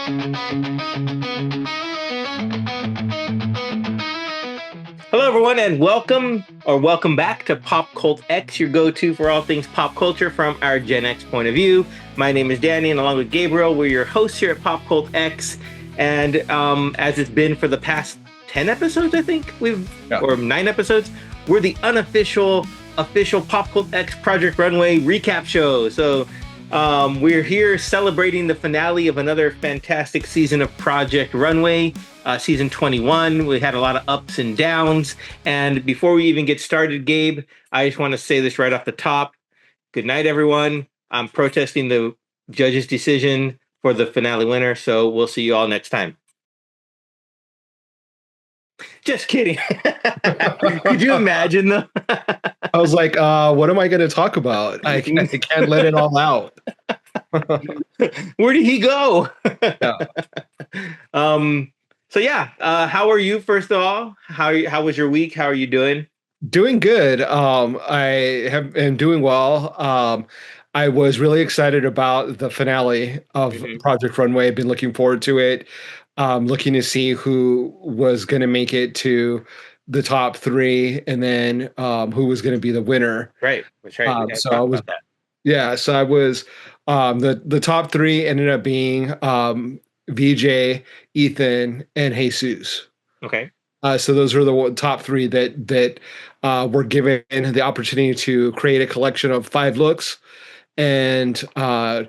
Hello, everyone, and welcome back to Pop Cult X, your go-to for all things pop culture from our Gen X point of view. My name is Danny, and along with Gabriel, we're your hosts here at Pop Cult X. And as it's been for the past 10 episodes, I think or 9 episodes, we're the unofficial Pop Cult X Project Runway recap show. So we're here celebrating the finale of another fantastic season of Project Runway. Season 21. We had a lot of ups and downs. And before we even get started, Gabe, I just want to say this right off the top. Good night, everyone. I'm protesting the judge's decision for the finale winner, so we'll see you all next time. Just kidding. Could you imagine, though? I was like, what am I going to talk about? I can't let it all out. Where did he go? Yeah. So how are you? First of all, how was your week? How are you doing? Doing good. I am doing well. I was really excited about the finale of Project Runway. I've been looking forward to it. Looking to see who was going to make it to the top 3, and then who was going to be the winner. Right. That's right. So I was the top 3 ended up being VJ, Ethan, and Jesus. Okay. So those were the top 3 that were given the opportunity to create a collection of 5 looks and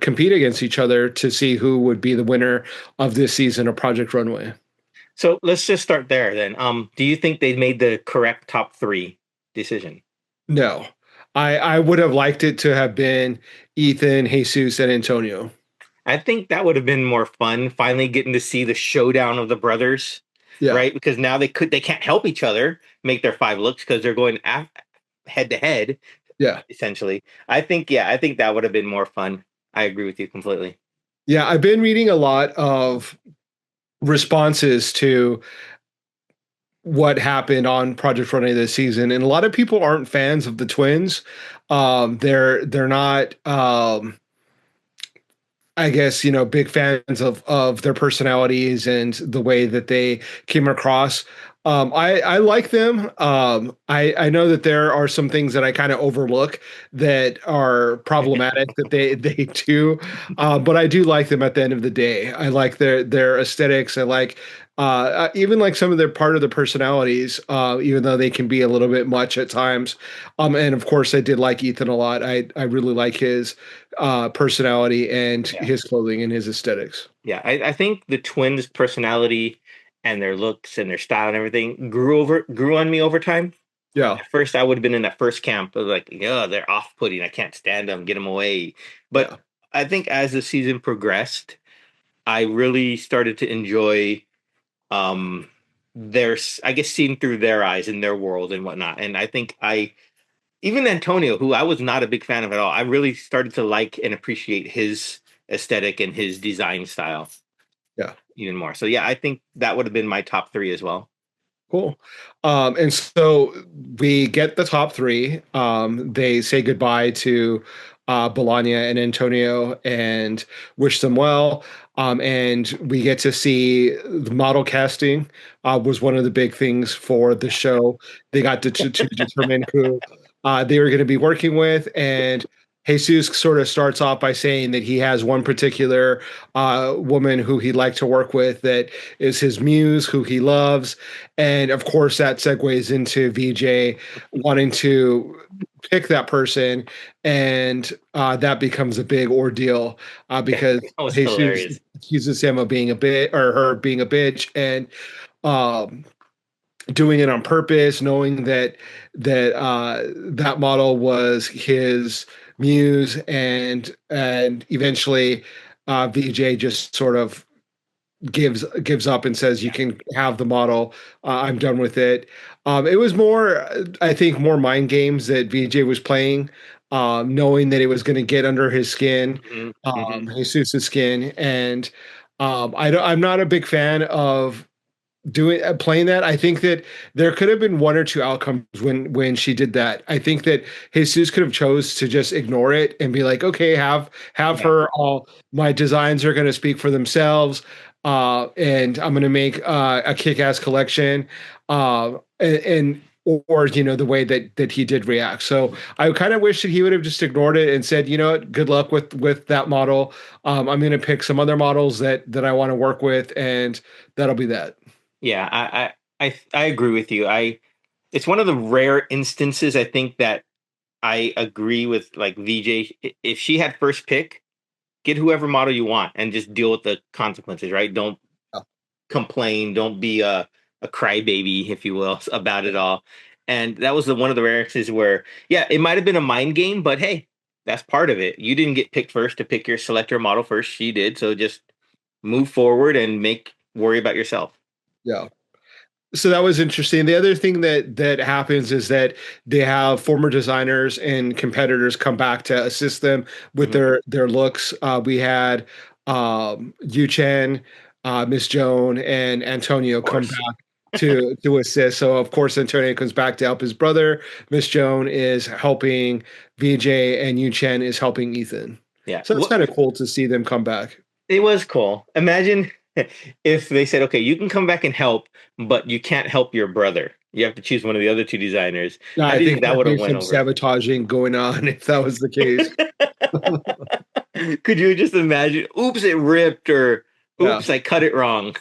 compete against each other to see who would be the winner of this season of Project Runway. So let's just start there then. Do you think they made the correct top 3 decision? No. I would have liked it to have been Ethan, Jesus, and Antonio. I think that would have been more fun, finally getting to see the showdown of the brothers, right? Because now they can't help each other make their 5 looks because they're going head to head. Yeah, essentially. I think that would have been more fun. I agree with you completely. Yeah, I've been reading a lot of responses to what happened on Project Runway this season, and a lot of people aren't fans of the twins. They're not. I guess, big fans of their personalities and the way that they came across. I like them. I know that there are some things that I kind of overlook that are problematic that they do, but I do like them at the end of the day. I like their aesthetics. I like even like some of their part of their personalities, even though they can be a little bit much at times. And of course, I did like Ethan a lot. I really like his personality and his clothing and his aesthetics. Yeah, I think the twins' personality and their looks and their style and everything grew on me over time. Yeah. At first, I would have been in that first camp of like, they're off-putting. I can't stand them. Get them away. But I think as the season progressed, I really started to enjoy seeing through their eyes in their world and whatnot. And I think even Antonio, who I was not a big fan of at all, I really started to like and appreciate his aesthetic and his design style. Yeah. Even more. So yeah, I think that would have been my top 3 as well. Cool. And so we get the top 3. They say goodbye to Bologna and Antonio and wish them well. And we get to see the model casting was one of the big things for the show. They got to determine who they were going to be working with. And Jesus sort of starts off by saying that he has one particular woman who he'd like to work with that is his muse, who he loves. And of course, that segues into VJ wanting to pick that person. And that becomes a big ordeal because Jesus accuses him of being a bit, or her being a bitch, and doing it on purpose, knowing that that model was his muse, and eventually VJ just sort of gives up and says, you can have the model. I'm done with it. It was more, I think, more mind games that VJ was playing, knowing that it was going to get under his skin, Jesus' skin. And I'm not a big fan of playing that. I think that there could have been 1 or 2 outcomes when she did that. I think that Jesus could have chose to just ignore it and be like, okay, have her, all my designs are going to speak for themselves. and I'm going to make a kick-ass collection, and or the way that he did react. So I kind of wish that he would have just ignored it and said, you know what, good luck with that model. I'm going to pick some other models that I want to work with, and that'll be that. Yeah, I agree with you. It's one of the rare instances I think that I agree with like VJ. If she had first pick, get whoever model you want and just deal with the consequences, right? Don't Yeah. complain. Don't be a crybaby, if you will, about it all. And that was one of the rare instances where, yeah, it might have been a mind game, but hey, that's part of it. You didn't get picked first to pick your selector model first. She did. So just move forward and worry about yourself. Yeah. So that was interesting. The other thing that happens is that they have former designers and competitors come back to assist them with Mhm. their looks. We had Yu Chen, Miss Joan, and Antonio Of come course. back to assist. So of course Antonio comes back to help his brother. Miss Joan is helping VJ, and Yu Chen is helping Ethan. Yeah. So it's kind of cool to see them come back. It was cool. Imagine if they said, okay, you can come back and help, but you can't help your brother. You have to choose one of the other two designers. Yeah, How I do you think think that there'd would have be went some over? sabotaging going on if that was the case. Could you just imagine? Oops, it ripped, or Yeah. oops, I cut it wrong.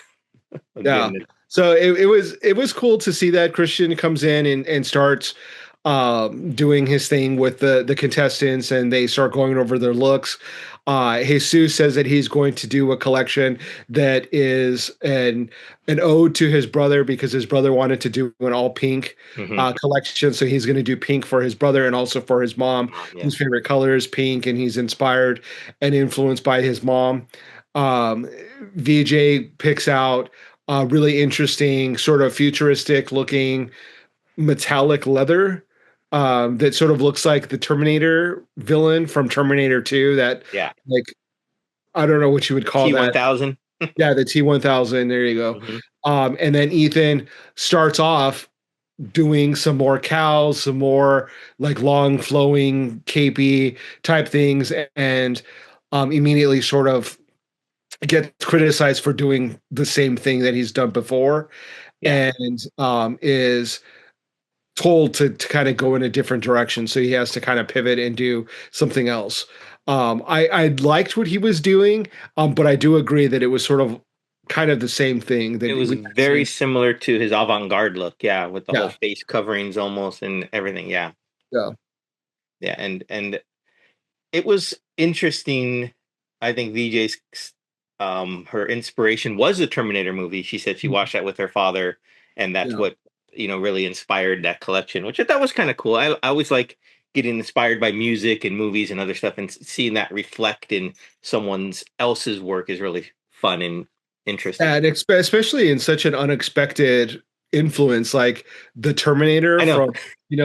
Oh, Yeah. goodness. So it was cool to see that Christian comes in and starts doing his thing with the contestants, and they start going over their looks. Jesus says that he's going to do a collection that is an ode to his brother, because his brother wanted to do an all pink Hmm. collection. So he's going to do pink for his brother and also for his mom, Yeah. whose favorite color is pink, and he's inspired and influenced by his mom. VJ picks out really interesting, sort of futuristic looking metallic leather that sort of looks like the Terminator villain from Terminator 2. That, Yeah. like, I don't know what you would call that. T1000. Yeah, the T1000. There you go. Hmm. And then Ethan starts off doing some more cows, some more like long flowing capey type things, and immediately sort of gets criticized for doing the same thing that he's done before, Yeah. and is told to kind of go in a different direction. So he has to kind of pivot and do something else. I liked what he was doing, but I do agree that it was sort of kind of the same thing that It was we very see. similar to his avant-garde look. Yeah, with the whole Yeah, face coverings almost and everything. Yeah. yeah, Yeah. And it was interesting. I think VJ's her inspiration was the Terminator movie. She said she watched that with her father, and that's yeah. what really inspired that collection, which I thought was kind of cool. I always like getting inspired by music and movies and other stuff, and seeing that reflect in someone's else's work is really fun and interesting. And especially in such an unexpected influence like the Terminator I know. from,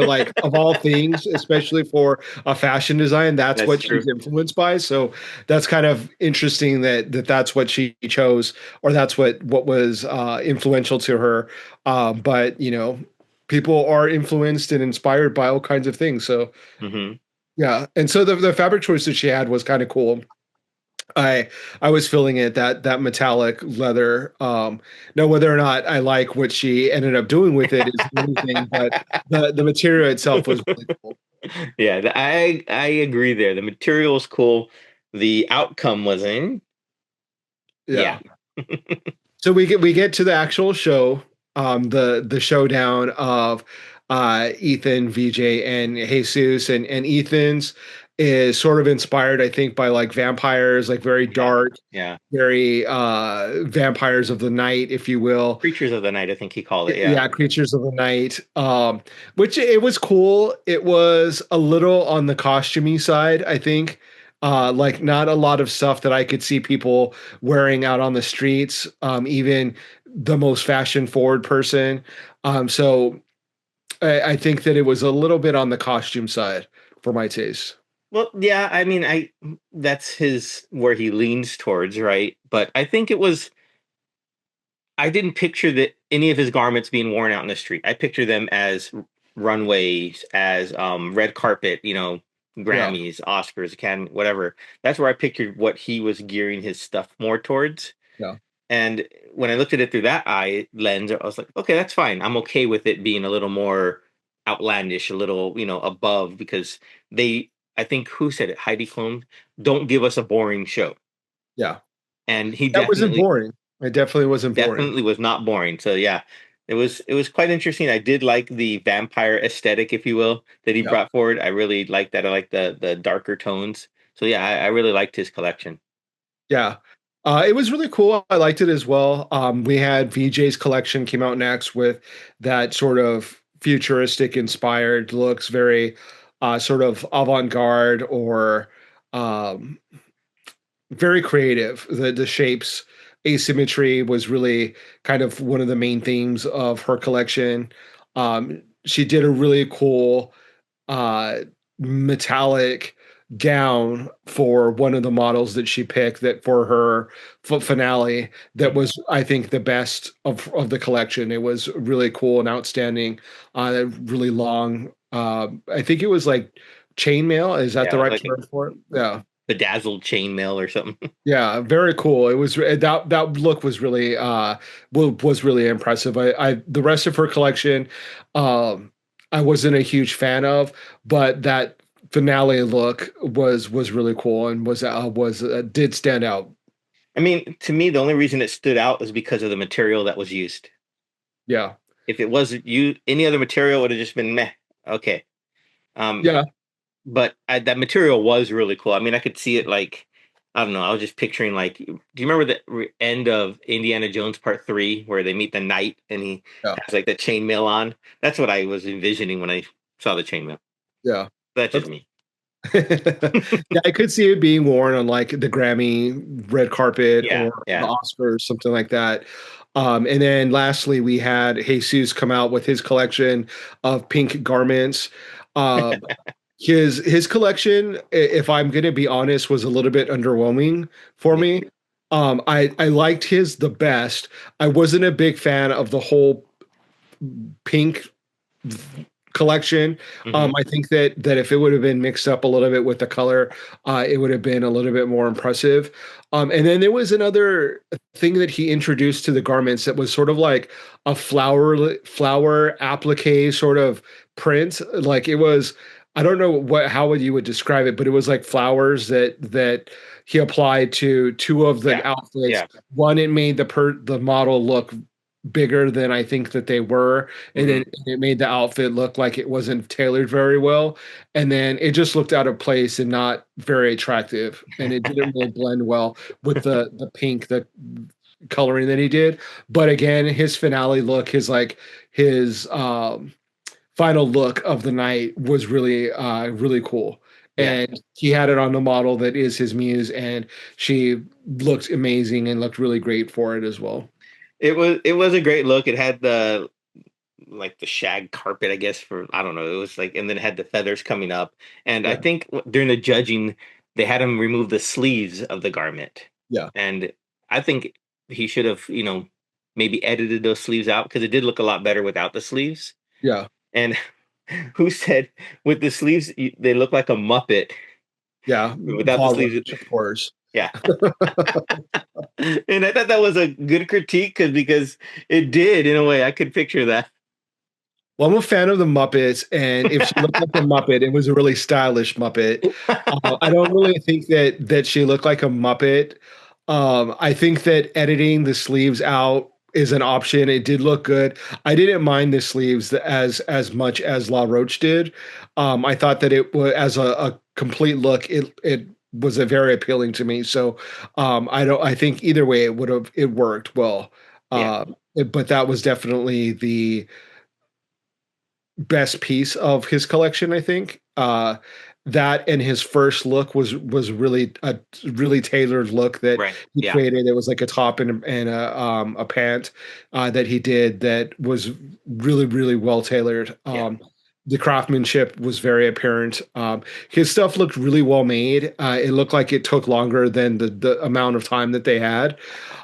like, of all things, especially for a fashion design, that's That's what true. she's influenced by. So that's kind of interesting that's what she chose, or that's what was influential to her. But people are influenced and inspired by all kinds of things. So Hmm. yeah, and so the fabric choice that she had was kind of cool. I I was feeling it, that metallic leather. Now whether or not I like what she ended up doing with it is the only thing, but the material itself was really cool. Yeah, I agree there. The material is cool. The outcome was in. Yeah. Yeah. So we get to the actual show, the showdown of Ethan, VJ, and Jesus, and Ethan's is sort of inspired, I think, by like vampires, like very Yeah. dark, Yeah. very vampires of the night, if you will. Creatures of the Night, I think he called it. Yeah. Yeah, creatures of the night. Which it was cool. It was a little on the costumey side, I think. Like not a lot of stuff that I could see people wearing out on the streets, even the most fashion forward person. So I think that it was a little bit on the costume side for my taste. Well, yeah, I mean, I that's his where he leans towards, right? But I think it was I didn't picture that any of his garments being worn out in the street. I picture them as runways, as red carpet, Yeah, Grammys, Oscars, Academy, whatever. That's where I pictured what he was gearing his stuff more towards. yeah. And when I looked at it through that eye lens, I was like, okay, that's fine. I'm okay with it being a little more outlandish, a little, above because they, I think who said it? Heidi Klum, don't give us a boring show. Yeah. And he That wasn't definitely, boring. It definitely wasn't boring. definitely was not boring. So yeah, it was quite interesting. I did like the vampire aesthetic, if you will, that he Yeah. brought forward. I really liked that. I like the darker tones. So yeah, I really liked his collection. Yeah. It was really cool. I liked it as well. We had VJ's collection came out next with that sort of futuristic inspired looks, very sort of avant-garde or um, very creative. The shapes, asymmetry was really kind of one of the main themes of her collection. She did a really cool uh, metallic gown for one of the models that she picked that for her finale that Mhm. was I think the best of the collection. It was really cool and outstanding, really long, I think it was like chainmail, is that the Yeah, right like term for it? Yeah. bedazzled chainmail or something. Yeah, very cool. It was that look was really was really impressive. I the rest of her collection, um, I wasn't a huge fan of, but that finale look was really cool and was did stand out. I mean, to me, the only reason it stood out is because of the material that was used. Yeah, If it wasn't you, any other material would have just been meh. Okay. Um, yeah, but that material was really cool. I mean, I could see it like, I don't know. I was just picturing like, do you remember the end of Indiana Jones Part 3 where they meet the knight and he yeah, has like the chainmail on? That's what I was envisioning when I saw the chainmail. yeah. That's just That's me. yeah, I could see it being worn on like the Grammy red carpet Yeah, or the yeah. Oscars, something like that. And then lastly, we had Jesus come out with his collection of pink garments. Um, his collection, if I'm going to be honest, was a little bit underwhelming for me. I liked his the best. I wasn't a big fan of the whole pink collection. Hmm. I think that if it would have been mixed up a little bit with the color, it would have been a little bit more impressive. And then there was another thing that he introduced to the garments that was sort of like a flower applique sort of print. Like it was, I don't know how you would describe it, but it was like flowers that he applied to two of the Yeah, outfits. yeah. One, it made the model look bigger than I think that they were, and Hmm. then it made the outfit look like it wasn't tailored very well, and then it just looked out of place and not very attractive, and it didn't really blend well with the pink, the coloring that he did. But again, his finale look, his final look of the night was really cool. Yeah. And he had it on the model that is his muse, and she looked amazing and looked really great for it as well. It was a great look. It had the like the shag carpet, I guess, for I don't know. It was like, and then it had the feathers coming up. And I Yeah, think during the judging, they had him remove the sleeves of the garment. yeah, And I think he should have, maybe edited those sleeves out because it did look a lot better without the sleeves. yeah. And who said with the sleeves they look like a Muppet Yeah, without the Paul sleeves? Roach, of course. Yeah. And I thought that was a good critique because it did in a way. I could picture that. Well, I'm a fan of the Muppets, and if she looked like a Muppet, it was a really stylish Muppet. I don't really think that she looked like a Muppet. I think that editing the sleeves out is an option. It did look good. I didn't mind the sleeves as much as La Roche did. I thought that it was as a complete look. It was a very appealing to me. So I don't. I think either way it worked well. Yeah. But that was definitely the best piece of his collection, I think. That and his first look was really a really tailored look that Right. he Yeah. created. It was like a top and a pant that he did that was really well tailored. Yeah. The craftsmanship was very apparent. His stuff looked really well made. It looked like it took longer than the amount of time that they had.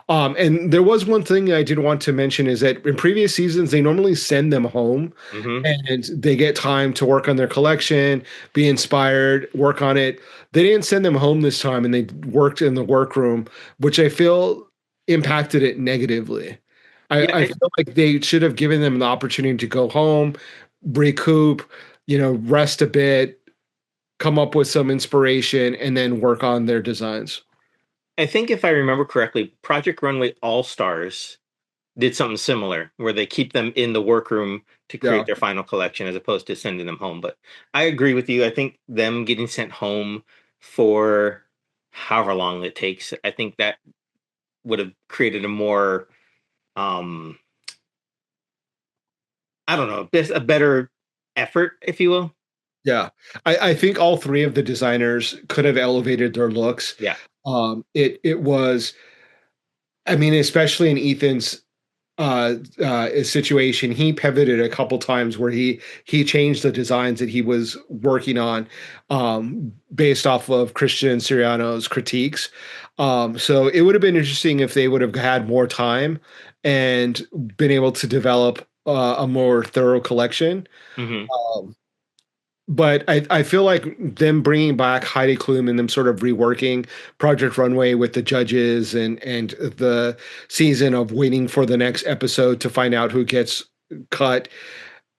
And there was one thing I did want to mention is that in previous seasons, they normally send them home Hmm. and they get time to work on their collection, be inspired, work on it. They didn't send them home this time and they worked in the workroom, which I feel impacted it negatively. Yeah, I feel like they should have given them the opportunity to go home, recoup, rest a bit, come up with some inspiration, and then work on their designs. I think if I remember correctly, Project Runway All Stars did something similar where they keep them in the workroom to Yeah. create their final collection as opposed to sending them home. But I agree with you. I think them getting sent home for however long it takes, I think that would have created a more um I don't know, just a better effort, if you will. Yeah. I think all three of the designers could have elevated their looks. Yeah. It was, I mean, especially in Ethan's situation, he pivoted a couple times where he changed the designs that he was working on based off of Christian Siriano's critiques. So it would have been interesting if they would have had more time and been able to develop a more thorough collection. Hmm. Um, but I feel like them bringing back Heidi Klum and them sort of reworking Project Runway with the judges and the season of waiting for the next episode to find out who gets cut.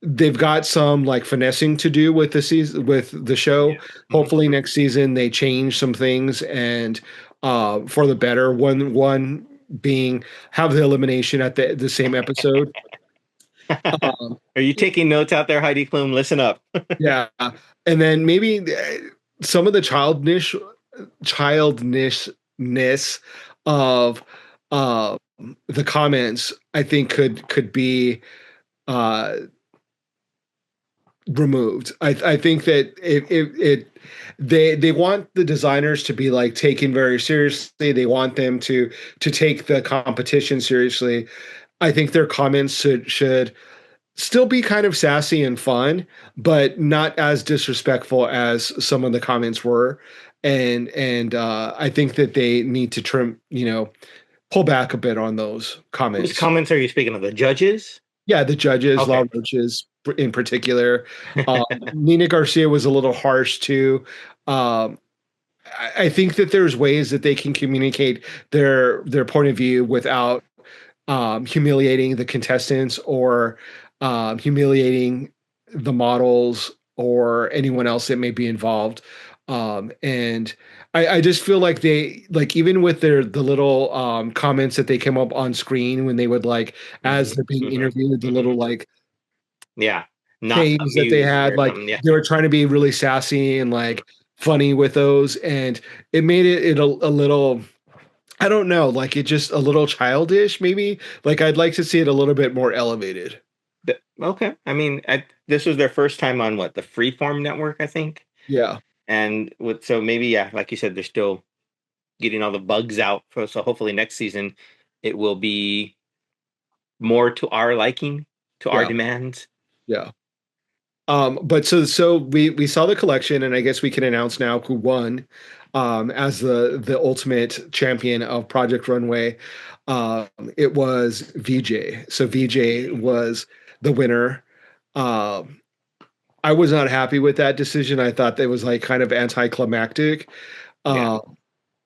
They've got some like finessing to do with the season with the show. Yeah. Hmm. Hopefully next season they change some things and for the better. One being have the elimination at the same episode. Um, Are you taking notes out there, Heidi Klum? Listen up. Yeah, and then maybe some of the childishness of uh, the comments, I think could be uh, removed. I think that they want the designers to be like taken very seriously. They want them to take the competition seriously. I think their comments should still be kind of sassy and fun, but not as disrespectful as some of the comments were. And I think that they need to trim, pull back a bit on those Whose comments. comments are you speaking of? The judges? Yeah, the judges, Okay. Law Roaches in particular. Nina Garcia was a little harsh too. Um, I think that there's ways that they can communicate their point of view without humiliating the contestants or humiliating the models or anyone else that may be involved. And I just feel like they like even with the little comments that they came up on screen when they would like Hmm. as they're being Hmm. interviewed, the Hmm. little like Yeah. Not things that they amused had, or like something. Yeah. they were trying to be really sassy and like funny with those, and it made it a little I don't know, like it just a little childish, maybe. Like I'd like to see it a little bit more elevated. Okay. I mean, this was their first time on what, the Freeform network, I think. Yeah, And with so maybe yeah, like you said, they're still getting all the bugs out. So hopefully next season it will be more to our liking, to our yeah, demands. yeah. But so we saw the collection, and I guess we can announce now who won as the ultimate champion of Project Runway. It was VJ. So VJ was the winner. Um, I was not happy with that decision. I thought that was like kind of anticlimactic. Yeah. Uh,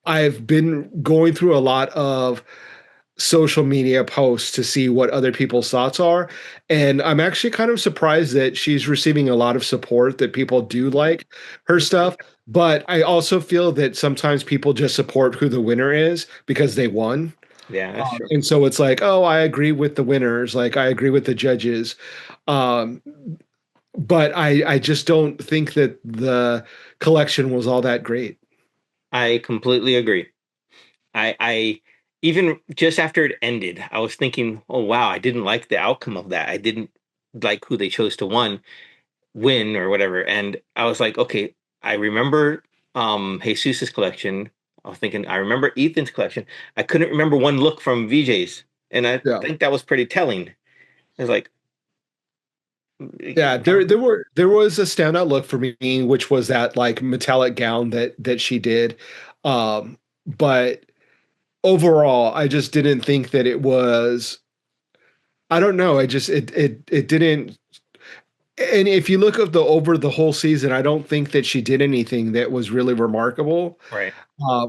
I've been going through a lot of social media posts to see what other people's thoughts are. And I'm actually kind of surprised that she's receiving a lot of support, that people do like her stuff. But I also feel that sometimes people just support who the winner is because they won. Yeah, that's true. And so it's like, oh, I agree with the winners. Like I agree with the judges. Um, but I just don't think that the collection was all that great. I completely agree. I even just after it ended, I was thinking, oh wow, I didn't like the outcome of that. I didn't like who they chose to win or whatever. And I was like, okay, I remember Jesus's collection. I was thinking, I remember Ethan's collection. I couldn't remember one look from VJ's. And I Yeah. think that was pretty telling. It was like, Yeah, there was a standout look for me, which was that like metallic gown that she did. But overall, I just didn't think that it was. I don't know. I just it didn't. And if you look at the over the whole season, I don't think that she did anything that was really remarkable. Right.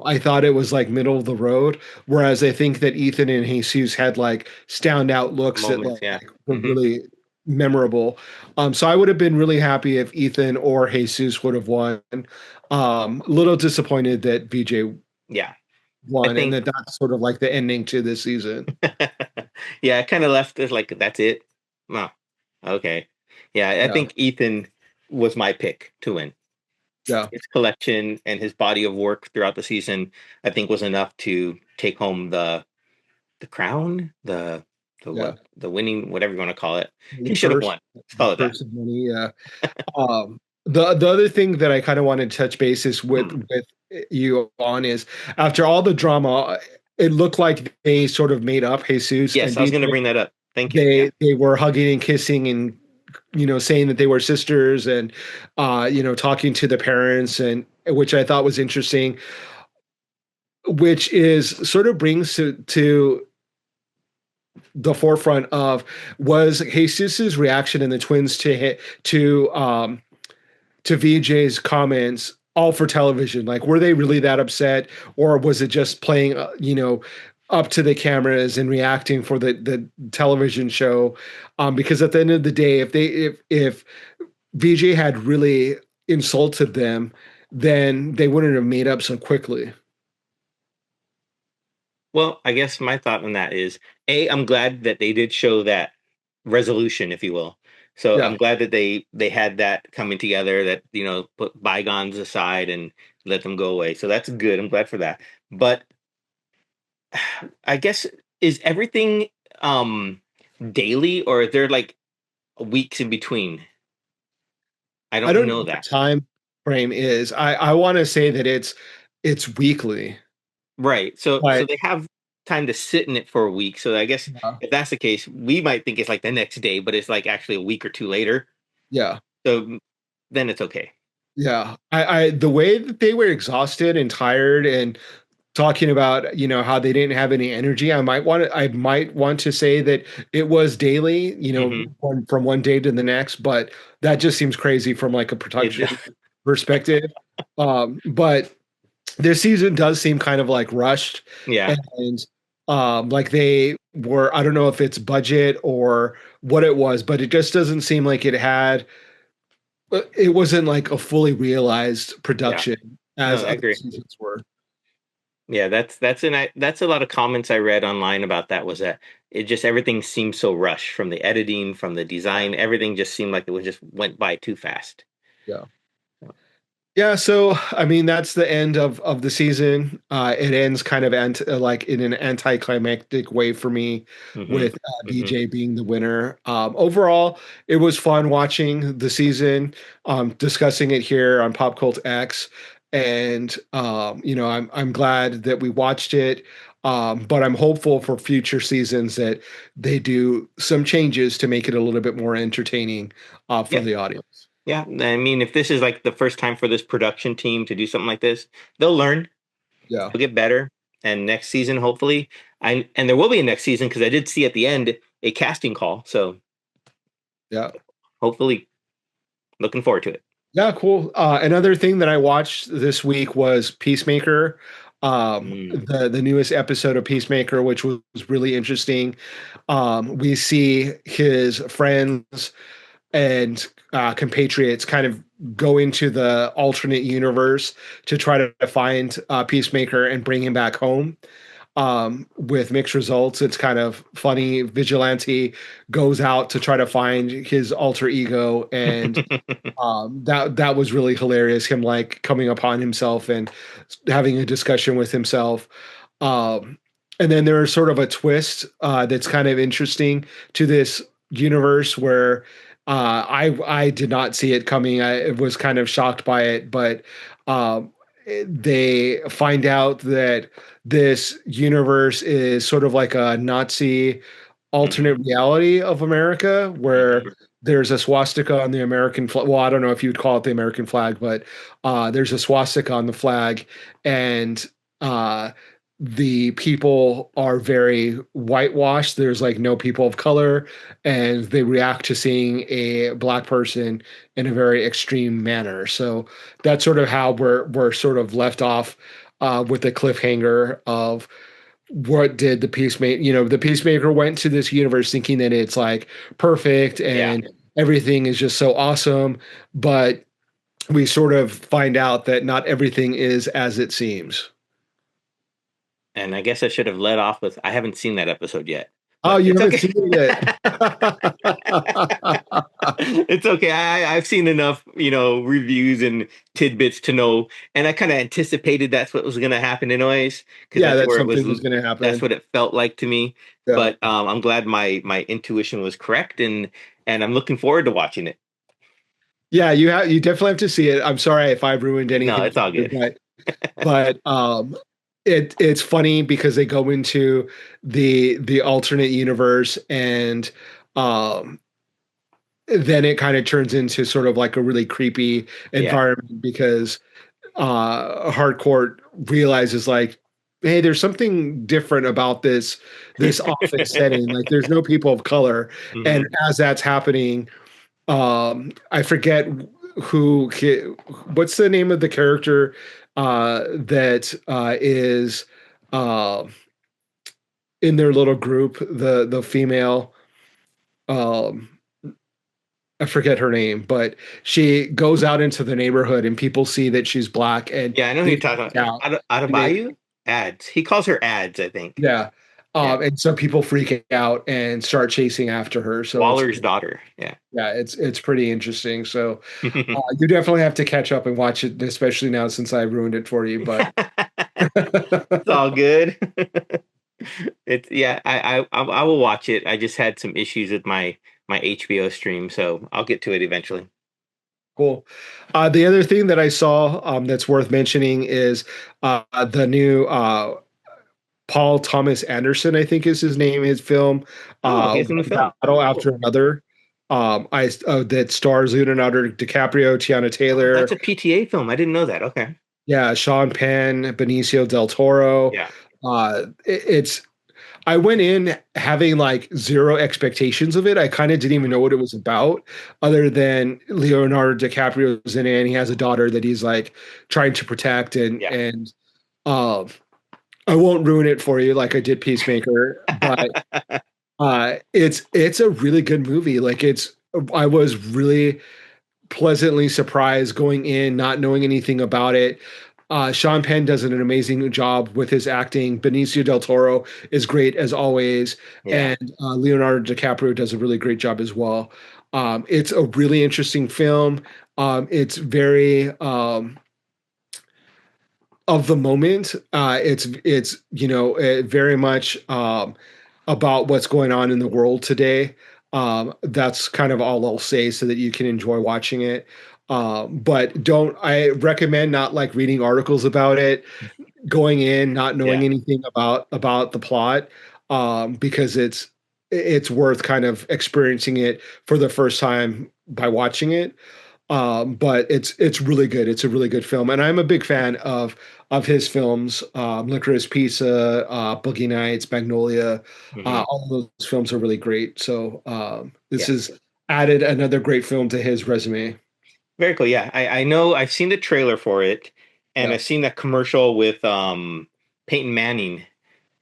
I thought it was like middle of the road, whereas I think that Ethan and Jesus had like standout looks that Moments, like yeah. were Hmm. really memorable. So I would have been really happy if Ethan or Jesus would have won. A little disappointed that VJ Yeah. I won, and think, that that's sort of like the ending to this season. yeah, I kind of left it like, that's it. Oh, okay. Yeah, I Yeah, think Ethan was my pick to win. yeah, His collection and his body of work throughout the season, I think, was enough to take home the crown, the yeah. what, the winning, whatever you want to call it. The He should have purse, won. Let's the call it that. purse of money. Yeah. The other thing that I kind of wanted to touch bases Hmm. with you on is after all the drama, it looked like they sort of made up Jesus Yes, and I was going to BJ. bring that up. Thank you. Yeah. They were hugging and kissing and saying that they were sisters and talking to the parents, and which I thought was interesting, which is sort of brings to the forefront of was Jesus's reaction and the twins to VJ's comments all for television? Like, were they really that upset, or was it just playing, up to the cameras and reacting for the television show? Because at the end of the day, if VJ had really insulted them, then they wouldn't have made up so quickly. Well, I guess my thought on that is, I'm glad that they did show that resolution, if you will. So Yeah, I'm glad that they had that coming together, that put bygones aside and let them go away. So that's good. I'm glad for that. But I guess, is everything um daily, or is there like weeks in between? I I don't don't know know what the that. time frame is. I want to say that it's weekly, Right. So but they have time to sit in it for a week. So I guess yeah, if that's the case, we might think it's like the next day, but it's like actually a week or two later. yeah. So then it's okay. Yeah, I the way that they were exhausted and tired and talking about how they didn't have any energy, I might want to say that it was daily, Hmm. from one day to the next, but that just seems crazy from like a It, production perspective. But this season does seem kind of like rushed, yeah, and like they were, I don't know if it's budget or what it was, but it just doesn't seem like it wasn't like a fully realized yeah. production No, as I other agree. seasons were. Yeah, that's a lot of comments I read online about that, was that it just, everything seemed so rushed, from the editing, from the design, everything just seemed like it was just went by too fast. Yeah. Yeah, so I mean that's the end of the season. It ends kind of like in an anticlimactic way for me, Hmm. with Hmm. BJ being the winner. Overall, it was fun watching the season, discussing it here on Pop Cult X, and I'm glad that we watched it. But I'm hopeful for future seasons that they do some changes to make it a little bit more entertaining for Yeah, the audience. yeah. I mean, if this is like the first time for this production team to do something like this, they'll learn, Yeah, they'll get better, and next season, hopefully, and there will be a next season, because I did see at the end a casting call. So yeah. hopefully, looking forward to it. Yeah, cool. Another thing that I watched this week was Peacemaker, Mm. the newest episode of Peacemaker, which was really interesting. We see his friends and compatriots kind of go into the alternate universe to try to find Peacemaker and bring him back home, with mixed results. It's kind of funny. Vigilante goes out to try to find his alter ego, and that was really hilarious. Him like coming upon himself and having a discussion with himself. And then there's sort of a twist that's kind of interesting to this universe where I did not see it coming. I was kind of shocked by it, but they find out that this universe is sort of like a Nazi Hmm. alternate reality of America, where Hmm. there's a swastika on the American flag. Well, I don't know if you'd call it the American flag, but there's a swastika on the flag, and uh, the people are very whitewashed. There's like no people of color, and they react to seeing a black person in a very extreme manner. So that's sort of how we're sort of left off with the cliffhanger of what did the peacemaker. The peacemaker went to this universe thinking that it's like perfect Yeah. and everything is just so awesome, but we sort of find out that not everything is as it seems. And I guess I should have led off with I haven't seen that episode yet, Oh, but you it's haven't okay. seen it yet. It's okay. I've seen enough, reviews and tidbits to know, and I kind of anticipated that's what was going to happen anyways, because Yeah, that something was going to that's happen. what it felt like to me. Yeah. But I'm glad my intuition was correct, and I'm looking forward to watching it. Yeah, you definitely have to see it. I'm sorry if I ruined No, anything it's for all you, good. but it's funny because they go into the alternate universe, and um then it kind of turns into sort of like a really creepy Yeah. environment because Hardcore realizes like, hey, there's something different about this office setting. Like, there's no people of color, and Hmm. as that's happening, I forget who. What's the name of the character that is uh, in their little group? The female. Um, I forget her name, but she goes out into the neighborhood and people see that she's black and Yeah, I know who they you're talking freak out. about. Out of And they, Bayou ads. He calls her ads, I think. yeah. Yeah. And so people freak out and start chasing after her. So Waller's daughter. Yeah. it's pretty interesting. So you definitely have to catch up and watch it, especially now since I ruined it for you. But It's all good. It's yeah, I will watch it. I just had some issues with my HBO stream, so I'll get to it eventually. cool. The other thing that I saw that's worth mentioning is the new Paul Thomas Anderson, I think is his name, his film, Oh, he has a new One film. Battle After Cool. Another. That stars Leonardo DiCaprio, Tiana Oh, that's Taylor, a PTA film. I didn't know that. Okay. yeah, Sean Penn, Benicio del Toro. Yeah. It's I went in having like zero expectations of it. I kind of didn't even know what it was about, other than Leonardo DiCaprio's in it, and he has a daughter that he's like trying to protect, and Yeah. uh, I won't ruin it for you like I did Peacemaker, but it's a really good movie. Like, I was really pleasantly surprised going in, not knowing anything about it. Sean Penn does an amazing job with his acting. Benicio del Toro is great as always, Yeah. and Leonardo DiCaprio does a really great job as well. It's a really interesting film. It's very of the moment. It's very much about what's going on in the world today. That's kind of all I'll say, so that you can enjoy watching it. But don't I recommend not like reading articles about it, going in not knowing Yeah. anything about the plot, because it's worth kind of experiencing it for the first time by watching it. But it's really good. It's a really good film, and I'm a big fan of his films. Licorice Pizza, Boogie Nights, Magnolia. Hmm. All of those films are really great. So this Yeah. has added another great film to his resume. Very cool. Yeah. I know I've seen the trailer for it, and Yeah, I've seen that commercial with Peyton Manning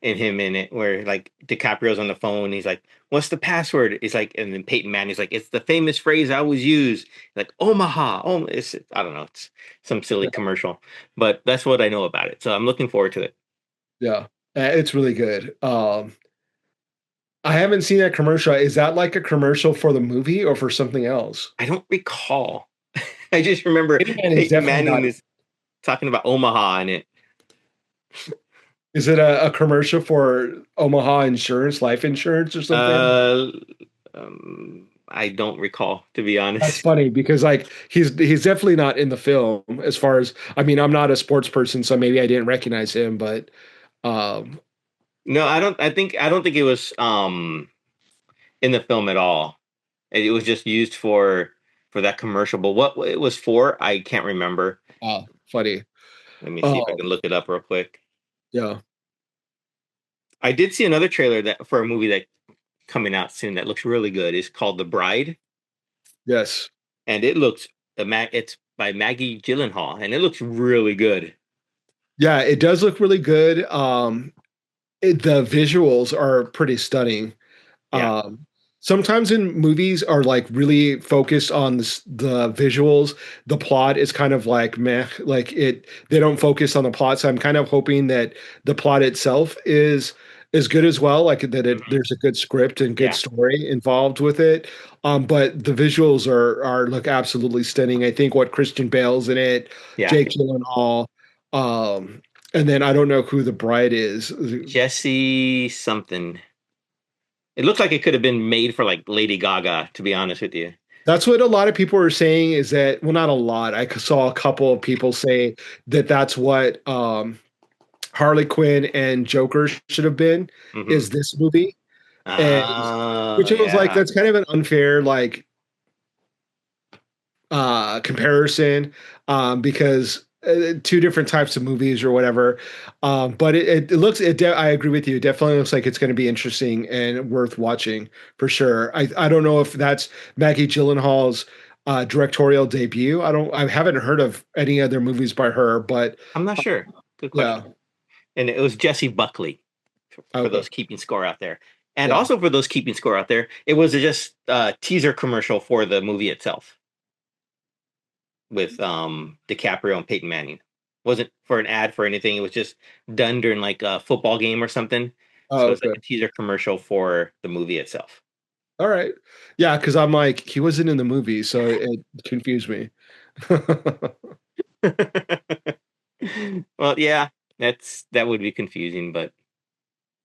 and him in it, where like DiCaprio's on the phone. He's like, "What's the password?" He's like, and then Peyton Manning's like, "It's the famous phrase I always use, like Omaha." Oh, it's I don't know, it's some silly yeah, commercial, but that's what I know about it. So I'm looking forward to it. yeah. It's really good. I haven't seen that commercial. Is that like a commercial for the movie or for something else? I don't recall. I just remember Hitman is Peyton definitely Manning not. is talking about Omaha in it. Is it a commercial for Omaha Insurance, life insurance, or something? Uh, I don't recall, to be That's honest. funny because like he's definitely not in the film. As far as, I mean, I'm not a sports person, so maybe I didn't recognize him, but um No, I don't. I don't think it was in the film at all. It was just used for that commercial. But what it was for, I can't remember. funny. Let me see if I Oh, can look it up real quick. yeah. I did see another trailer that for a movie that coming out soon that looks really good. It's called The Bride, Yes. and it looks it's by Maggie Gyllenhaal, and it looks really good. Yeah, it does look really good. The visuals are pretty stunning. Yeah. Um, Sometimes in movies are like really focused on the visuals. The plot is kind of like meh, like they don't focus on the plot. So I'm kind of hoping that the plot itself is good as well, like that Mhm. there's a good script and good Yeah. story involved with it. But the visuals are look absolutely stunning. I think what Christian Bale's in it, Yeah. Jake Gyllenhaal, um, and then I don't know who the bride is. Jesse something. It looks like it could have been made for like Lady Gaga, to be honest with you. That's what a lot of people are saying is that, well, not a lot. I saw a couple of people say that that's what Harley Quinn and Joker should have been, Hmm. is this movie. And Oh, which I was like, yeah. that's kind of an unfair like comparison because two different types of movies or whatever. But it looks I agree with you. It definitely looks like it's going to be interesting and worth watching for sure. I don't know if that's Maggie Gyllenhaal's directorial debut. I haven't heard of any other movies by her, but I'm not sure. Good yeah. question. And it was Jesse Buckley for Okay. those keeping score out there. And Yeah. also for those keeping score out there, it was just a teaser commercial for the movie itself with DiCaprio and Peyton Manning. Wasn't for an ad for anything. It was just done during like a football game or something. Oh, So it's like okay. a teaser commercial for the movie itself. All right. Yeah, because I'm like, he wasn't in the movie, so it confused me. Well, yeah, that would be confusing, but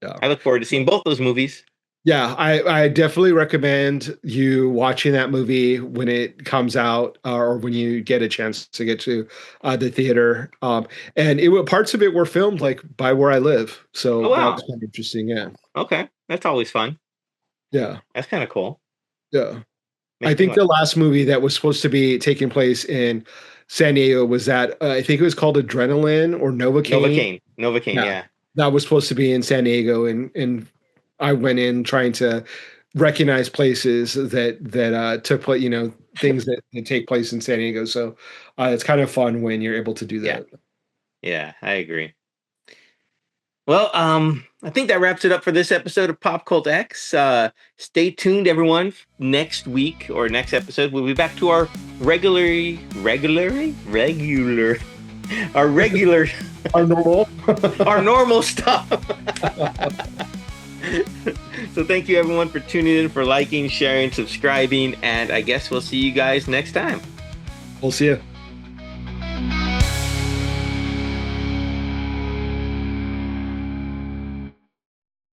Yeah. I look forward to seeing both those movies. Yeah, I definitely recommend you watching that movie when it comes out or when you get a chance to get to the theater. And parts of it were filmed like by where I live, so Oh that was wow. kind of interesting. Yeah, Okay. That's always fun. yeah, That's kind of cool. yeah. I Makes me think want the last movie that was supposed to be taking place in San Diego was that I think it was called Adrenaline or Novocaine. Novocaine. Novocaine, Yeah, yeah. that was supposed to be in San Diego, and I went in trying to recognize places that took place, things that take place in San Diego. So it's kind of fun when you're able to do Yeah. that. Yeah, I agree. Well, I think that wraps it up for this episode of Pop Cult X. Stay tuned, everyone. Next week or next episode, we'll be back to our regular, our regular, Our normal. our normal stuff. So thank you, everyone, for tuning in, for liking, sharing, subscribing, and I guess we'll see you guys next time. We'll see you.